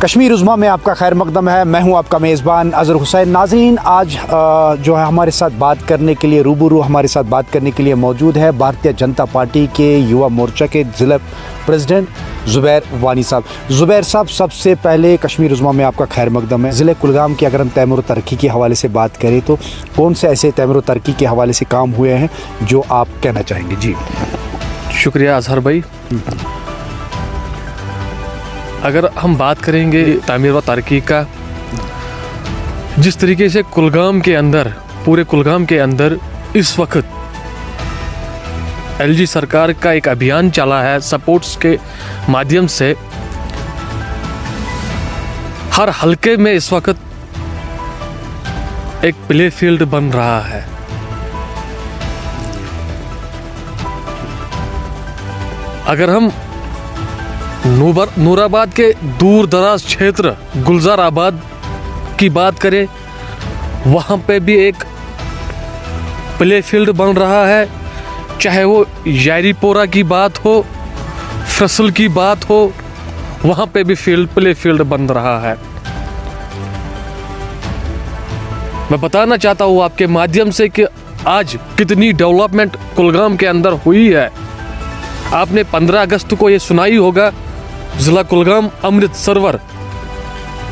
कश्मीर उज़्मा में आपका खैर मकदम है। मैं हूं आपका मेज़बान अज़हर हुसैन। नाज़रीन, आज जो है हमारे साथ बात करने के लिए हमारे साथ बात करने के लिए मौजूद है भारतीय जनता पार्टी के युवा मोर्चा के ज़िला प्रेसिडेंट ज़ुबैर वानी साहब। ज़ुबैर साहब, सबसे पहले कश्मीर उज़्मा में आपका खैर मकदम है। ज़िले कुलगाम की अगर हम तैमूर तरक्की के हवाले से बात करें तो कौन से ऐसे तैमूर तरक्की के हवाले से काम हुए हैं जो आप कहना चाहेंगे? जी शुक्रिया अजहर भाई। अगर हम बात करेंगे तामीर व तरक्की का, जिस तरीके से कुलगाम के अंदर, पूरे कुलगाम के अंदर इस वक्त एलजी सरकार का एक अभियान चला है सपोर्ट्स के माध्यम से, हर हलके में इस वक्त एक प्ले फील्ड बन रहा है। अगर हम नूराबाद के दूर दराज क्षेत्र गुलजाराबाद की बात करें, वहाँ पे भी एक प्ले फील्ड बन रहा है। चाहे वो यारीपोरा की बात हो, फसल की बात हो, वहाँ पे भी प्ले फील्ड बन रहा है। मैं बताना चाहता हूँ आपके माध्यम से कि आज कितनी डेवलपमेंट कुलगाम के अंदर हुई है। आपने 15 अगस्त को ये सुनाई होगा, ज़िला कुलगाम अमृत सरोवर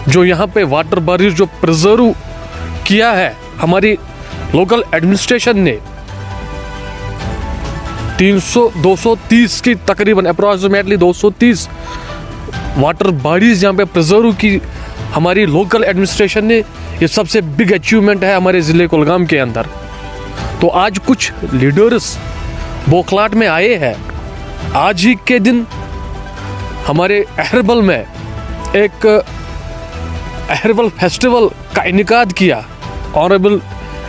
जो यहाँ पे वाटर बॉडीज जो प्रिजर्व किया है हमारी लोकल एडमिनिस्ट्रेशन ने, 230 की तकरीबन अप्रॉक्सीमेटली 230 वाटर बॉडीज यहाँ पे प्रिजर्व की हमारी लोकल एडमिनिस्ट्रेशन ने। ये सबसे बिग अचीवमेंट है हमारे ज़िले कुलगाम के अंदर। तो आज कुछ लीडर्स बोखलाट में आए हैं। आज ही के दिन हमारे अहरबल में एक अहरबल फेस्टिवल का इनेकाद किया ऑनरेबल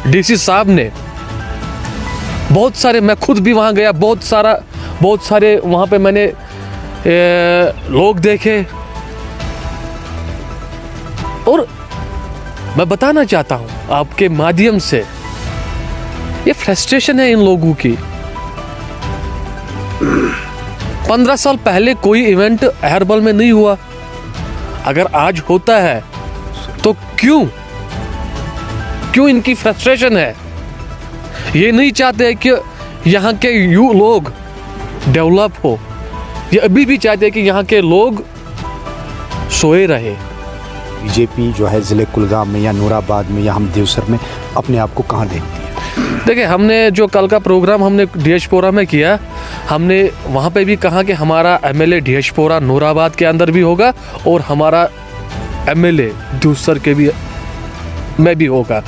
डीसी साहब ने। बहुत सारे, मैं खुद भी वहाँ गया, बहुत सारे वहाँ पे मैंने लोग देखे। और मैं बताना चाहता हूँ आपके माध्यम से, ये फ्रस्ट्रेशन है इन लोगों की। 15 साल पहले कोई इवेंट अहरबल में नहीं हुआ, अगर आज होता है तो क्यों इनकी फ्रस्ट्रेशन है? ये नहीं चाहते कि यहाँ के लोग डेवलप हो, ये अभी भी चाहते हैं कि यहाँ के लोग सोए रहे। बीजेपी जो है ज़िले कुलगाम में या नूराबाद में या हम देवसर में अपने आप को कहाँ देखती है? देखिए, हमने जो कल का प्रोग्राम हमने डीएचपोरा में किया, हमने वहाँ पे भी कहा कि हमारा एमएलए डीएचपोरा नूराबाद के अंदर भी होगा और हमारा एमएलए देवसर के भी में भी होगा।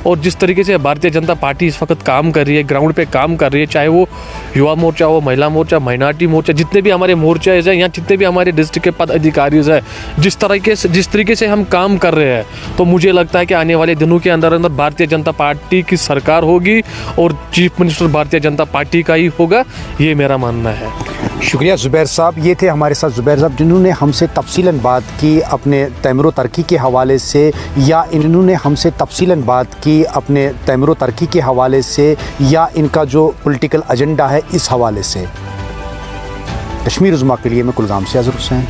और जिस तरीके से भारतीय जनता पार्टी इस वक्त काम कर रही है, ग्राउंड पे काम कर रही है, चाहे वो युवा मोर्चा हो, महिला मोर्चा, माइनॉरिटी मोर्चा, जितने भी हमारे मोर्चे हैं यहाँ, जितने भी हमारे डिस्ट्रिक्ट के पदाधिकारी हैं, जिस तरीके से हम काम कर रहे हैं, तो मुझे लगता है कि आने वाले दिनों के अंदर भारतीय जनता पार्टी की सरकार होगी और chief minister Bharatiya Janata party का ही होगा, ये मेरा मानना है। शुक्रिया ज़ुबैर साहब। ये थे हमारे साथ ज़ुबैर साहब जिन्होंने हमसे तफसीलन बात की अपने तैमूर तरक्की के हवाले से, या इन्होंने हमसे तफसीलन बात की अपने तैमूर तरक्की के हवाले से, या इनका जो पॉलिटिकल एजेंडा है इस हवाले से। कश्मीर उज़्मा के लिए मैं कुलगाम से अज़हर हुसैन।